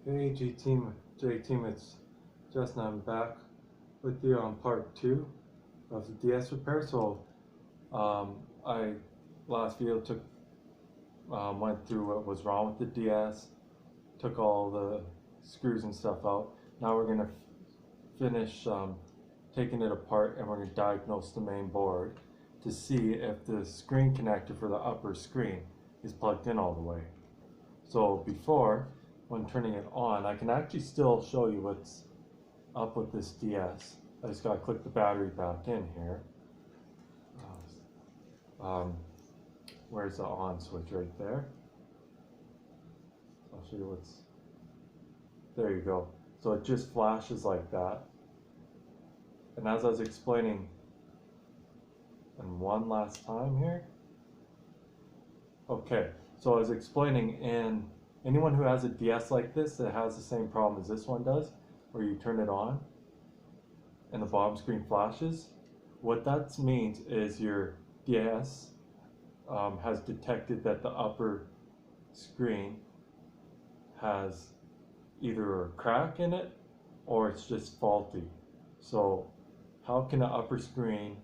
Hey J team, it's Justin. I'm back with you on part 2 of the DS repair. I last video went through what was wrong with the DS, took all the screws and stuff out. Now we're gonna finish taking it apart, and we're gonna diagnose the main board to see if the screen connector for the upper screen is plugged in all the way. So before, when turning it on, I can actually still show you what's up with this DS. I just gotta click the battery back in here. Where's the on switch? Right there. I'll show you what's, there you go. So it just flashes like that. And as I was explaining, and one last time here. Okay, so I was explaining, in anyone who has a DS like this that has the same problem as this one does, where you turn it on and the bottom screen flashes, what that means is your DS has detected that the upper screen has either a crack in it or it's just faulty. So how can an upper screen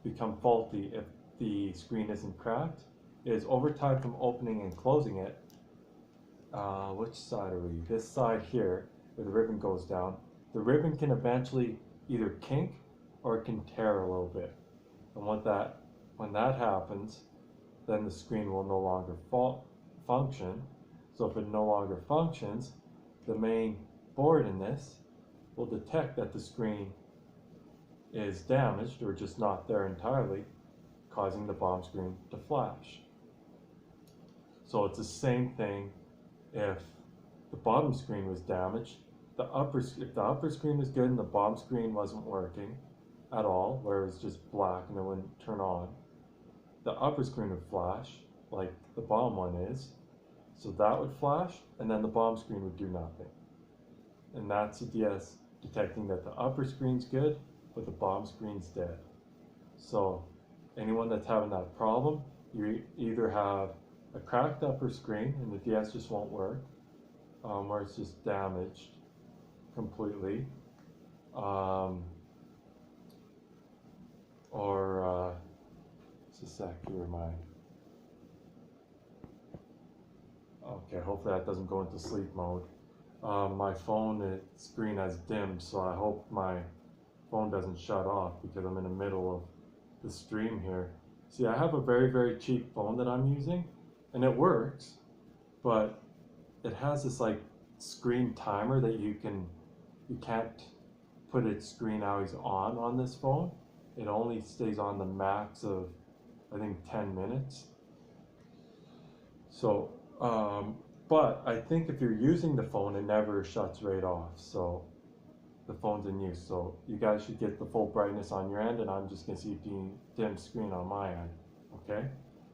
become faulty if the screen isn't cracked? Is over time from opening and closing it, which side are we? This side here, where the ribbon goes down, the ribbon can eventually either kink or it can tear a little bit. And when that happens, then the screen will no longer function. So if it no longer functions, the main board in this will detect that the screen is damaged or just not there entirely, causing the bottom screen to flash. So it's the same thing if the bottom screen was damaged. If the upper screen was good and the bottom screen wasn't working at all, where it was just black and it wouldn't turn on, the upper screen would flash like the bottom one is. So that would flash, and then the bottom screen would do nothing. And that's the DS detecting that the upper screen's good, but the bottom screen's dead. So anyone that's having that problem, you either have a cracked upper screen and the DS just won't work, or it's just damaged completely, just a sec here, okay, hopefully that doesn't go into sleep mode. My phone screen has dimmed, so I hope my phone doesn't shut off because I'm in the middle of the stream here. See, I have a very, very cheap phone that I'm using, and it works, but it has this like screen timer that you can't put its screen always on this phone. It only stays on the max of, I think, 10 minutes. So, but I think if you're using the phone, it never shuts right off. So the phone's in use. So you guys should get the full brightness on your end, and I'm just gonna see dim screen on my end. Okay.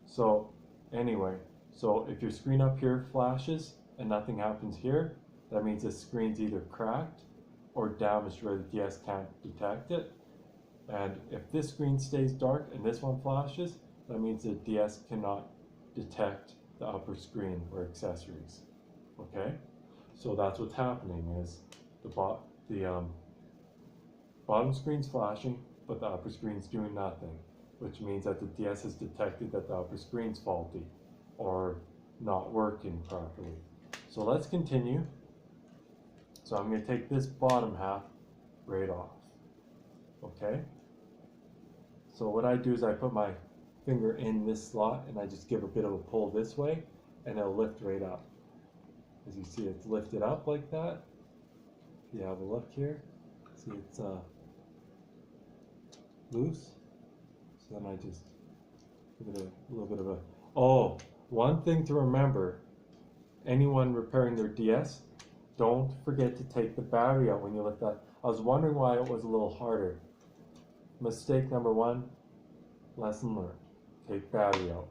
So anyway, so if your screen up here flashes and nothing happens here, that means the screen's either cracked or damaged where the DS can't detect it. And if this screen stays dark and this one flashes, that means the DS cannot detect the upper screen or accessories. Okay, so that's what's happening, is the bottom screen's flashing, but the upper screen's doing nothing, which means that the DS has detected that the upper screen's faulty or not working properly. So let's continue. So I'm going to take this bottom half right off. Okay, so what I do is I put my finger in this slot and I just give a bit of a pull this way, and it'll lift right up. As you see, it's lifted up like that. If you have a look here, see it's loose. So then I just give it a little bit of a, oh, one thing to remember, anyone repairing their DS, don't forget to take the battery out when you lift that. I was wondering why it was a little harder. Mistake number 1, lesson learned. Take battery out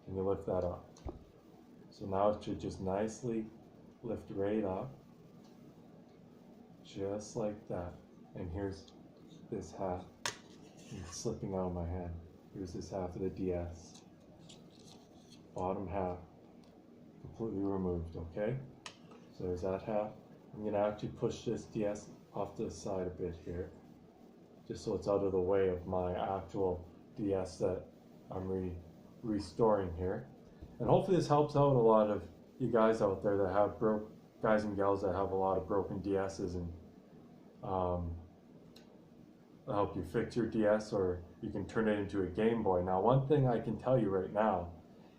and you lift that up. So now it should just nicely lift right up, just like that. And here's this half. It's slipping out of my hand. Here's this half of the DS. Bottom half completely removed, okay? So there's that half. I'm going to actually push this DS off to the side a bit here, just so it's out of the way of my actual DS that I'm restoring here. And hopefully this helps out a lot of you guys out there that have guys and gals that have a lot of broken DSs, and help you fix your DS, or you can turn it into a Game Boy. Now, one thing I can tell you right now,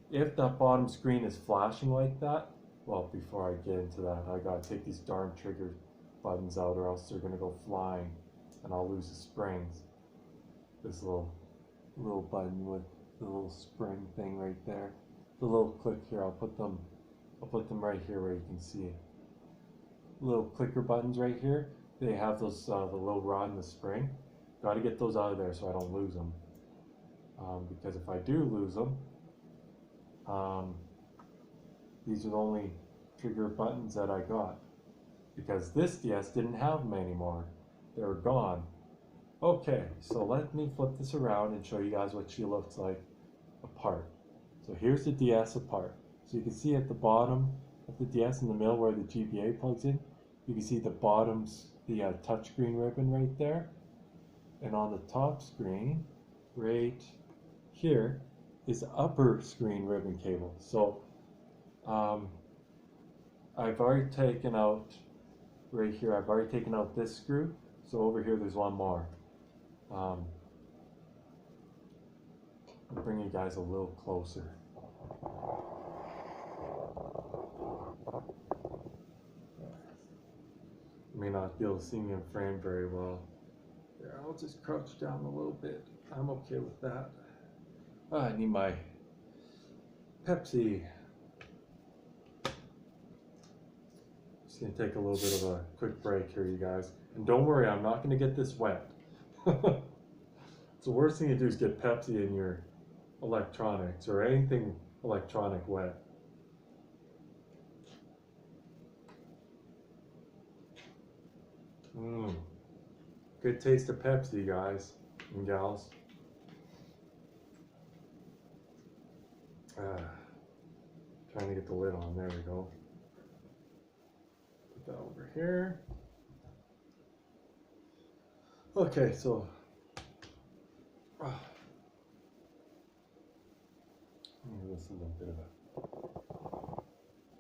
if that bottom screen is flashing like that, well, before I get into that, I gotta take these darn trigger buttons out, or else they're gonna go flying and I'll lose the springs. This little button with the little spring thing right there, the little click here, I'll put them right here where you can see it. Little clicker buttons right here, they have those the little rod and the spring. Got to get those out of there so I don't lose them, because if I do lose them, these are the only trigger buttons that I got, because this DS didn't have them anymore. They were gone. Okay, so let me flip this around and show you guys what she looks like apart. So here's the DS apart. So you can see at the bottom of the DS, in the middle where the GBA plugs in, you can see the bottom's the touchscreen ribbon right there. And on the top screen, right here, is the upper screen ribbon cable. So I've already taken out, right here, I've already taken out this screw. So over here, there's one more. I'll bring you guys a little closer. You may not be able to see me in frame very well. There, I'll just crouch down a little bit. I'm okay with that. Oh, I need my Pepsi. Just gonna take a little bit of a quick break here, you guys. And don't worry, I'm not gonna get this wet. It's the worst thing to do is get Pepsi in your electronics or anything electronic wet. Good taste of Pepsi, guys and gals. Trying to get the lid on. There we go. Put that over here. Okay, so this is a little bit of a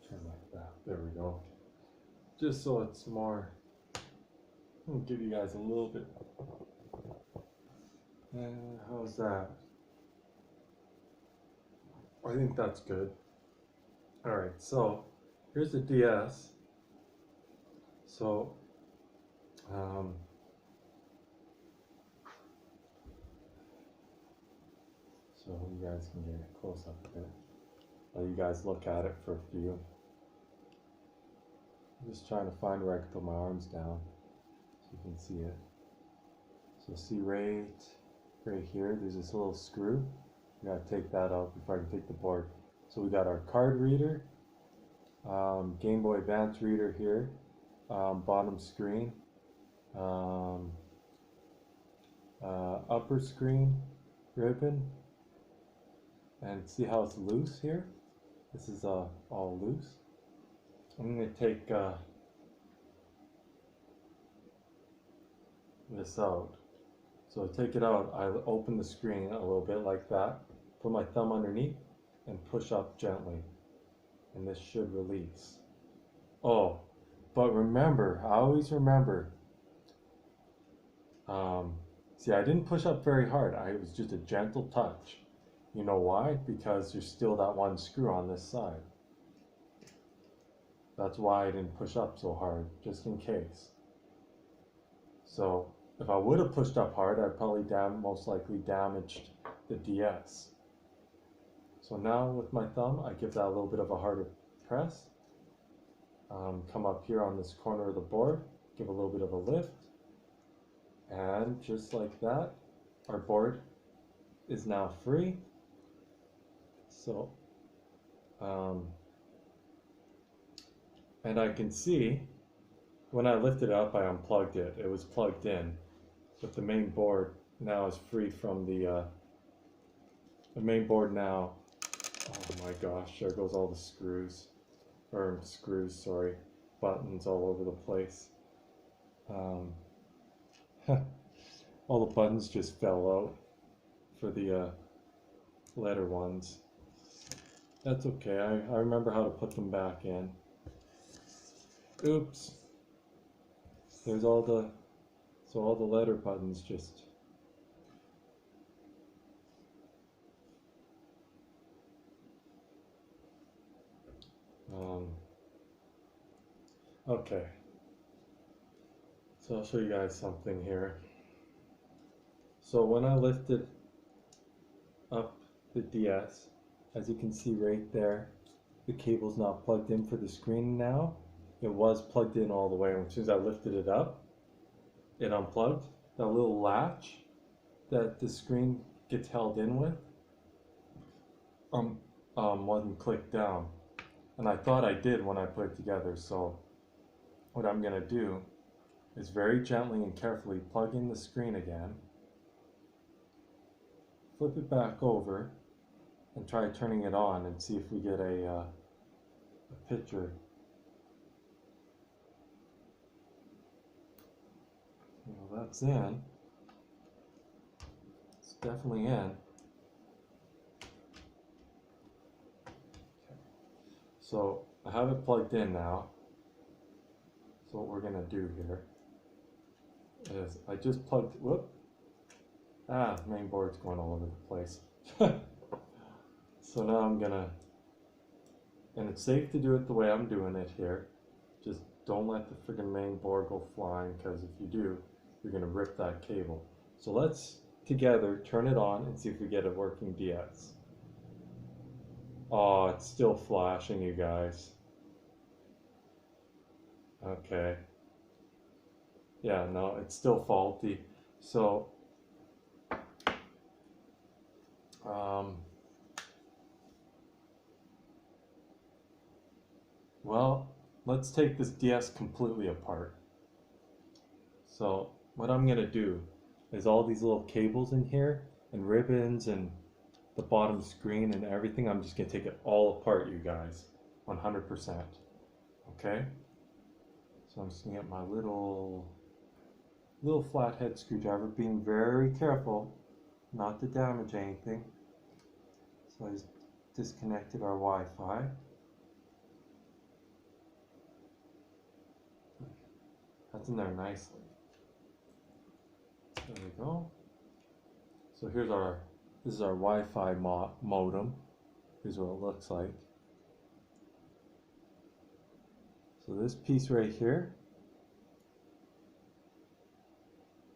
turn like that. There we go. Just so it's more. I'll give you guys a little bit. How's that? I think that's good. Alright, so here's the DS. So, so you guys can get a close up a bit. Let you guys look at it for a few. I'm just trying to find where I can put my arms down so you can see it. So see right here, there's this little screw. We gotta take that out before I can take the board. So we got our card reader, Game Boy Advance reader here, bottom screen, upper screen ribbon, and see how it's loose here? This is all loose. I'm going to take this out. So to take it out, I open the screen a little bit like that, put my thumb underneath, and push up gently. And this should release. Oh, but remember, I always remember, see, I didn't push up very hard. It was just a gentle touch. You know why? Because there's still that one screw on this side. That's why I didn't push up so hard, just in case. So if I would have pushed up hard, I'd probably most likely damaged the DS. So now with my thumb, I give that a little bit of a harder press. Come up here on this corner of the board, give a little bit of a lift. And just like that, our board is now free. So, and I can see when I lifted it up, I unplugged it. It was plugged in, but the main board now is free from the main board now. Oh my gosh, there goes all the screws, sorry. buttons all over the place. Um, all the buttons just fell out for the letter ones. That's okay, I remember how to put them back in. Oops. There's all the, so all the letter buttons just, okay. So I'll show you guys something here. So when I lifted up the DS, as you can see right there, the cable's not plugged in for the screen now. It was plugged in all the way, and as soon as I lifted it up, it unplugged. That little latch that the screen gets held in with wasn't clicked down. And I thought I did when I put it together, so what I'm gonna do is very gently and carefully plug in the screen again, flip it back over, and try turning it on and see if we get a picture. Well, that's in. It's definitely in. Okay. So I have it plugged in now. So what we're gonna do here is I just plugged, main board's going all over the place. So now I'm gonna, and it's safe to do it the way I'm doing it here. Just don't let the friggin' main board go flying, because if you do, you're gonna rip that cable. So let's together turn it on and see if we get a working DS. Oh, it's still flashing, you guys. Okay. Yeah, no, it's still faulty. So, well, let's take this DS completely apart. So, what I'm gonna do is all these little cables in here and ribbons and the bottom screen and everything, I'm just gonna take it all apart, you guys, 100%. Okay? So I'm just gonna get my little flathead screwdriver, being very careful not to damage anything. So I just disconnected our Wi-Fi. That's in there nicely. There we go. So here's this is our Wi-Fi modem. Here's what it looks like. So this piece right here,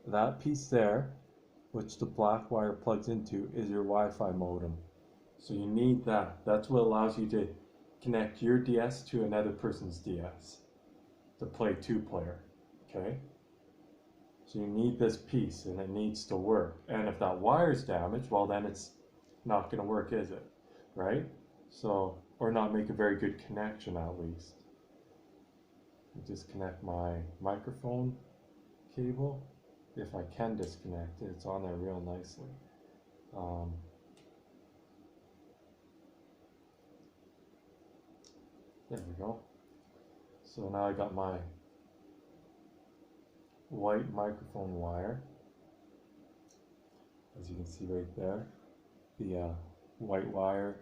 that piece there, which the black wire plugs into, is your Wi-Fi modem. So you need that. That's what allows you to connect your DS to another person's DS to play two-player, okay? So you need this piece, and it needs to work. And if that wire's damaged, well, then it's not gonna work, is it? Right? So, or not make a very good connection at least. Disconnect my microphone cable. If I can disconnect it, it's on there real nicely. There we go. So now I got my white microphone wire. As you can see right there, the white wire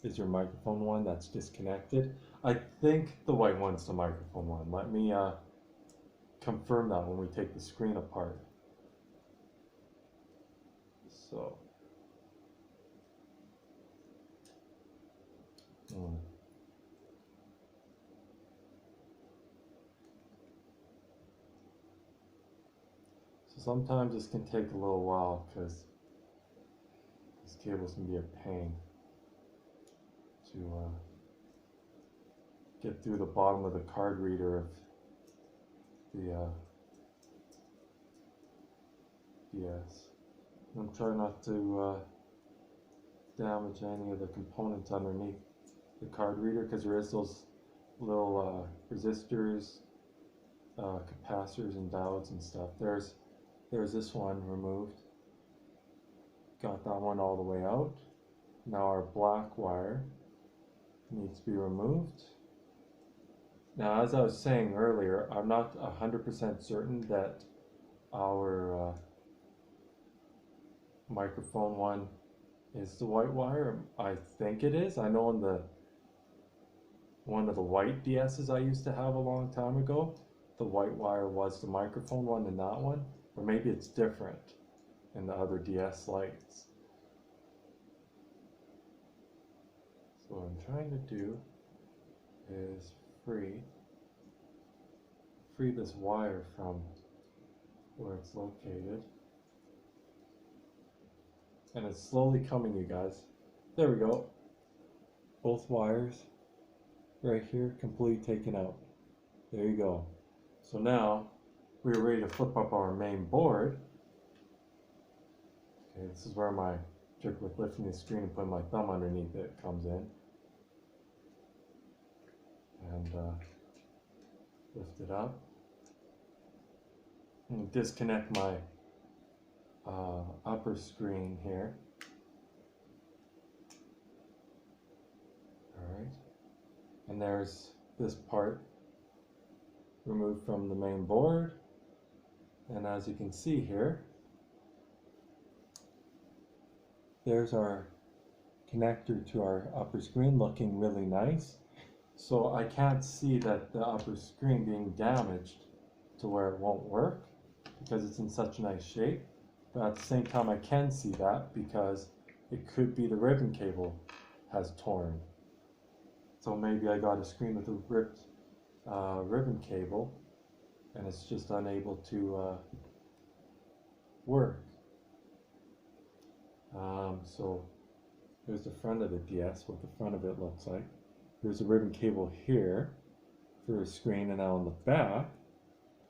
is your microphone one that's disconnected. I think the white one's the microphone one. Let me confirm that when we take the screen apart. So, so sometimes this can take a little while because these cables can be a pain to get through the bottom of the card reader of the DS. I'm trying not to damage any of the components underneath the card reader, because there is those little resistors, capacitors and diodes and stuff. There's this one removed. Got that one all the way out. Now our black wire needs to be removed. Now, as I was saying earlier, I'm not 100% certain that our microphone one is the white wire. I think it is. I know in the one of the white DSs I used to have a long time ago, the white wire was the microphone one in that one, or maybe it's different in the other DS lights. So what I'm trying to do is free this wire from where it's located. And it's slowly coming, you guys. There we go. Both wires right here completely taken out. There you go. So now we're ready to flip up our main board. Okay, this is where my trick with lifting the screen and putting my thumb underneath it comes in. And lift it up. And disconnect my upper screen here. Alright. And there's this part removed from the main board. And as you can see here, there's our connector to our upper screen looking really nice. So I can't see that the upper screen being damaged to where it won't work because it's in such a nice shape. But at the same time I can see that because it could be the ribbon cable has torn. So maybe I got a screen with a ripped ribbon cable and it's just unable to work. So here's the front of the DS, what the front of it looks like. There's a ribbon cable here for a screen, and now on the back,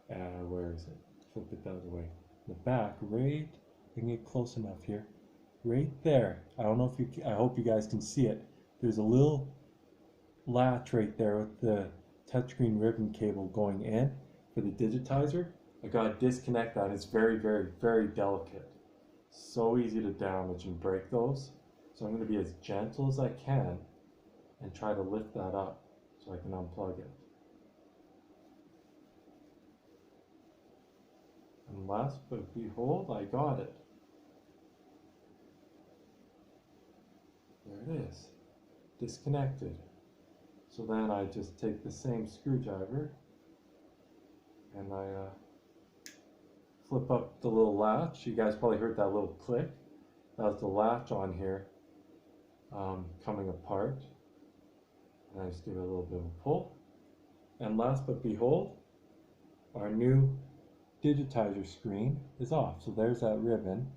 where is it? Flip it the other way. The back, right, I can get close enough here. Right there. I don't know if you, I hope you guys can see it. There's a little latch right there with the touchscreen ribbon cable going in for the digitizer. I gotta disconnect that. It's very, very, very delicate. So easy to damage and break those. So I'm gonna be as gentle as I can and try to lift that up so I can unplug it. And last but behold, I got it. There it is, disconnected. So then I just take the same screwdriver and I flip up the little latch. You guys probably heard that little click. That was the latch on here coming apart. And I just give it a little bit of a pull. And last but behold, our new digitizer screen is off. So there's that ribbon.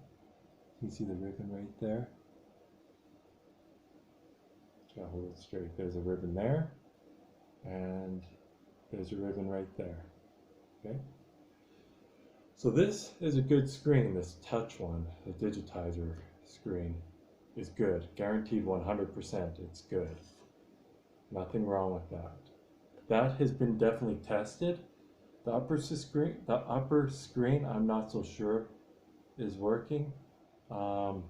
You can see the ribbon right there. Gotta hold it straight. There's a ribbon there. And there's a ribbon right there. Okay. So this is a good screen, this touch one, the digitizer screen is good. Guaranteed 100%, it's good. Nothing wrong with that. That has been definitely tested. The upper screen, I'm not so sure is working. So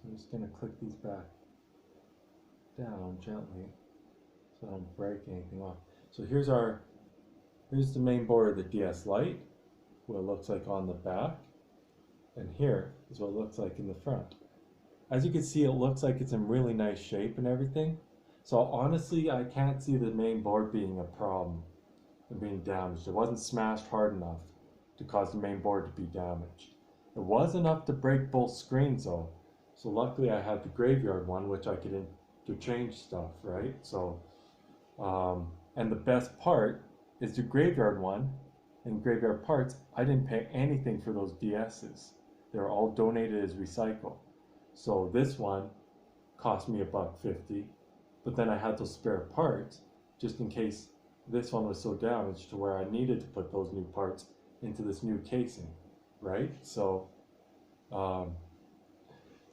I'm just gonna click these back down gently so I don't break anything off. So here's the main board of the DS Lite, what it looks like on the back, and here is what it looks like in the front. As you can see, it looks like it's in really nice shape and everything. So honestly, I can't see the main board being a problem and being damaged. It wasn't smashed hard enough to cause the main board to be damaged. It was enough to break both screens though. So luckily I had the graveyard one, which I could interchange stuff, right? So, and the best part is the graveyard one and graveyard parts. I didn't pay anything for those DS's. They were all donated as recycle. So this one cost me $1.50, but then I had those spare parts just in case this one was so damaged to where I needed to put those new parts into this new casing, right? So the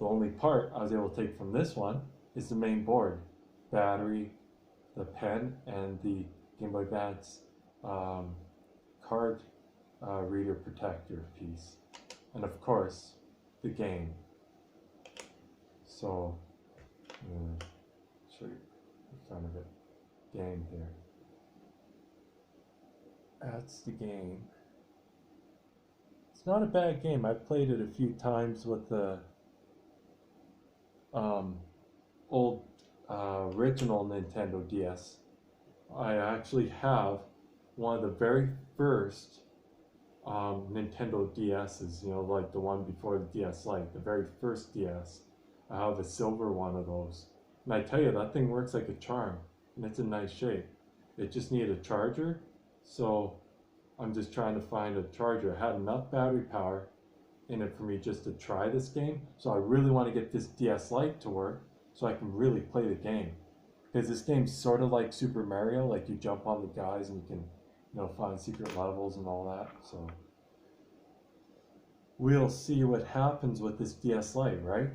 only part I was able to take from this one is the main board, battery, the pen, and the Game Boy Advance card reader protector piece, and of course the game. So I'm gonna show you front of it. Game here. That's the game. It's not a bad game. I've played it a few times with the old original Nintendo DS. I actually have one of the very first Nintendo DS's, you know, like the one before the DS Lite, the very first DS. I have a silver one of those. And I tell you, that thing works like a charm, and it's in nice shape. It just needed a charger, so I'm just trying to find a charger. It had enough battery power in it for me just to try this game, so I really want to get this DS Lite to work so I can really play the game. Because this game's sort of like Super Mario, like you jump on the guys and you can, you know, find secret levels and all that. So we'll see what happens with this DS Lite, right?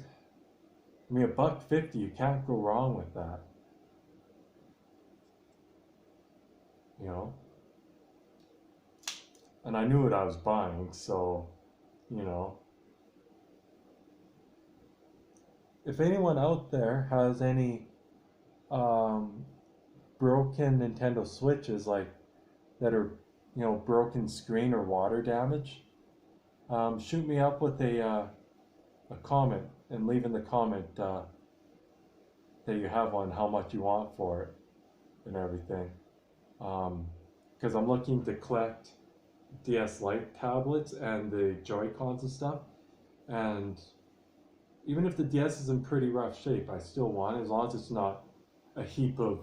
I mean, $1.50, you can't go wrong with that. You know? And I knew what I was buying, so, you know. If anyone out there has any broken Nintendo Switches, like that are, you know, broken screen or water damage, shoot me up with a comment and leave in the comment that you have one, how much you want for it and everything. Because I'm looking to collect DS Lite tablets and the Joy-Cons and stuff, and even if the DS is in pretty rough shape, I still want it, as long as it's not a heap of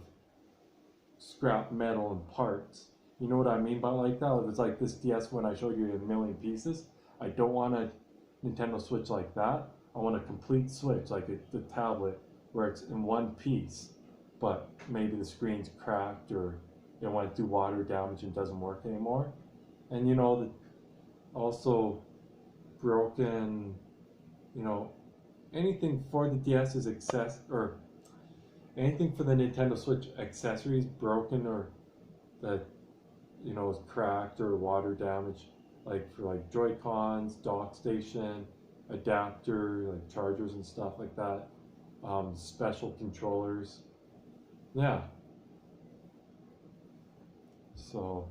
scrap metal and parts. You know what I mean by like that? If it's like this DS when I showed you in a million pieces, I don't want a Nintendo Switch like that. I want a complete Switch, like the tablet, where it's in one piece, but maybe the screen's cracked or it went through water damage and doesn't work anymore. And you know, also broken, you know, anything for the DS is or anything for the Nintendo Switch accessories broken or that, you know, is cracked or water damage, like for like Joy-Cons, dock station, adapter, like chargers and stuff like that, special controllers. Yeah. So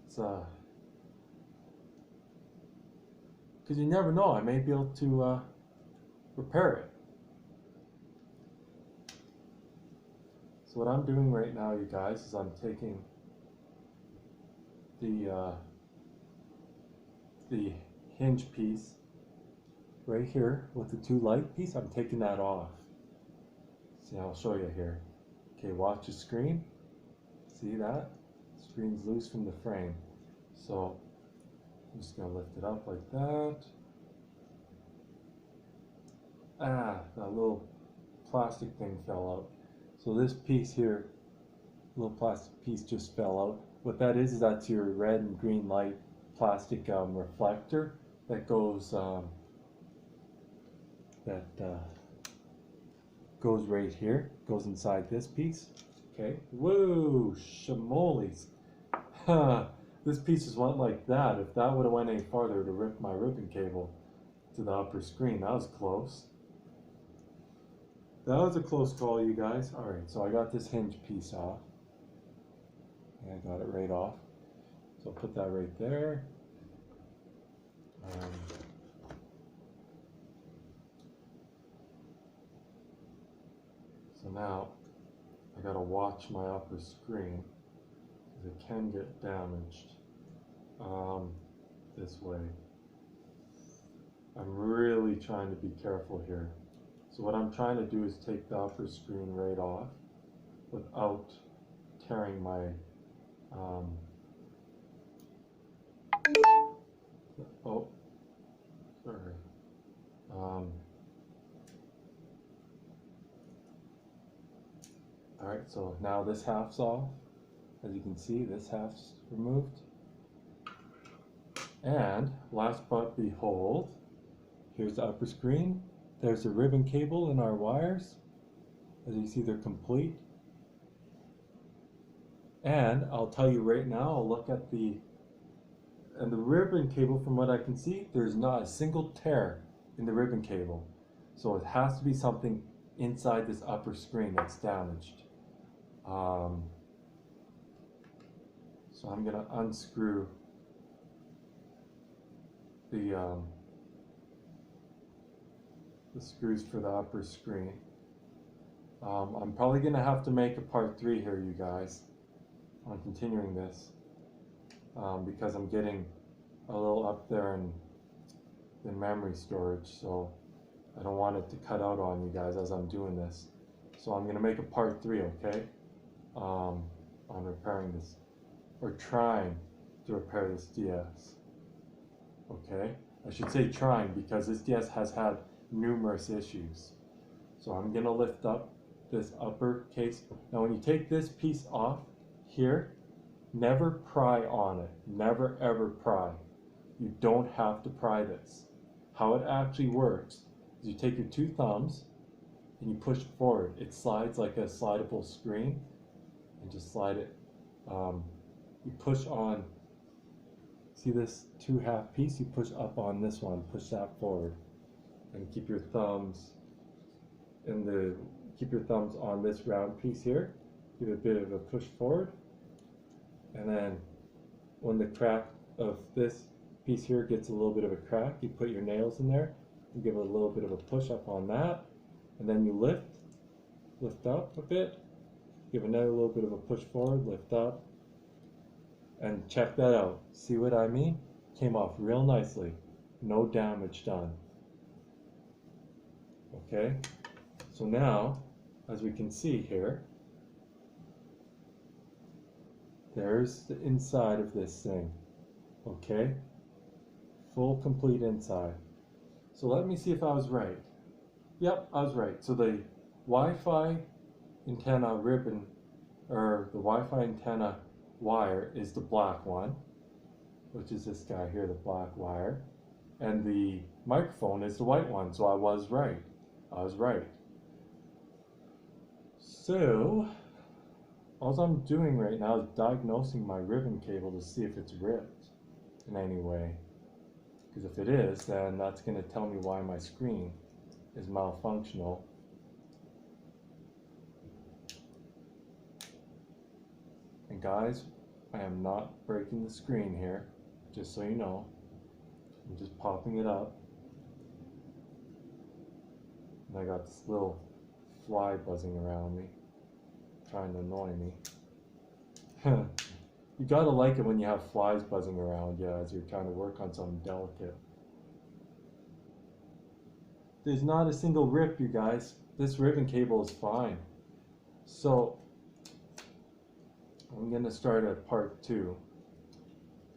it's because you never know, I may be able to repair it. So what I'm doing right now, you guys, is I'm taking the hinge piece right here with the two light piece. I'm taking that off. See, I'll show you here. Okay, watch the screen. See that? Screen's loose from the frame. So I'm just gonna lift it up like that. Ah, that little plastic thing fell out. So this piece here, little plastic piece just fell out. What that is that's your red and green light plastic reflector that goes goes right here, goes inside this piece. Okay. Whoa, shamoles. This piece just went like that. If that would have went any farther, it would have ripped my ribbon cable to the upper screen. That was close. That was a close call, you guys. Alright, so I got this hinge piece off. And I got it right off. So I'll put that right there. So now I gotta watch my upper screen because it can get damaged this way. I'm really trying to be careful here. So what I'm trying to do is take the upper screen right off without tearing my oh, sorry. Alright, so now this half's off. As you can see, this half's removed. And last but behold, here's the upper screen. There's the ribbon cable and our wires. As you see, they're complete. And I'll tell you right now, I'll look at the ribbon cable. From what I can see, there's not a single tear in the ribbon cable. So it has to be something inside this upper screen that's damaged. So I'm gonna unscrew the screws for the upper screen. I'm probably gonna have to make a part 3 here, you guys, on continuing this, because I'm getting a little up there in the memory storage, so I don't want it to cut out on you guys as I'm doing this. So I'm gonna make a part 3, okay, on repairing this, or trying to repair this DS. Okay, I should say trying, because this DS has had numerous issues. So I'm gonna lift up this upper case. Now when you take this piece off here, never pry on it. Never ever pry. You don't have to pry this. How it actually works is you take your 2 thumbs and you push forward. It slides like a slidable screen, and just slide it. You push on, see this 2/2 piece? You push up on this one, push that forward, and keep your thumbs keep your thumbs on this round piece here. Give it a bit of a push forward, and then when the crack of this piece here gets a little bit of a crack, you put your nails in there and give it a little bit of a push up on that, and then you lift up a bit, give another little bit of a push forward, lift up, and check that out. See what I mean? Came off real nicely. No damage done. Okay? So now, as we can see here, there's the inside of this thing. Okay? Full, complete inside. So let me see if I was right. Yep, I was right. So the Wi-Fi antenna ribbon, or the Wi-Fi antenna wire, is the black one, which is this guy here, the black wire, and the microphone is the white one. So I was right. I was right. So all I'm doing right now is diagnosing my ribbon cable to see if it's ripped in any way, because if it is, then that's going to tell me why my screen is malfunctional. And guys, I am not breaking the screen here, just so you know. I'm just popping it up. And I got this little fly buzzing around me, trying to annoy me. You gotta like it when you have flies buzzing around you as you're trying to work on something delicate. There's not a single rip, you guys. This ribbon cable is fine. So I'm gonna start a part 2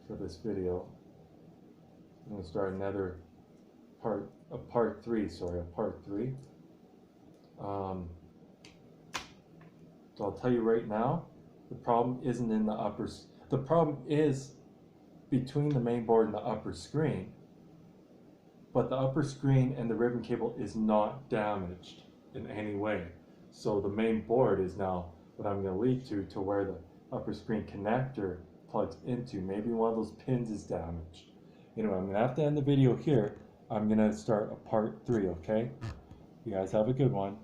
for this video. I'm gonna start another part 3. So I'll tell you right now, the problem isn't in the upper. The problem is between the main board and the upper screen. But the upper screen and the ribbon cable is not damaged in any way. So the main board is now what I'm going to lead to where the upper screen connector plugs into. Maybe one of those pins is damaged. Anyway, I'm going to have to end the video here. I'm going to start a part 3, okay? You guys have a good one.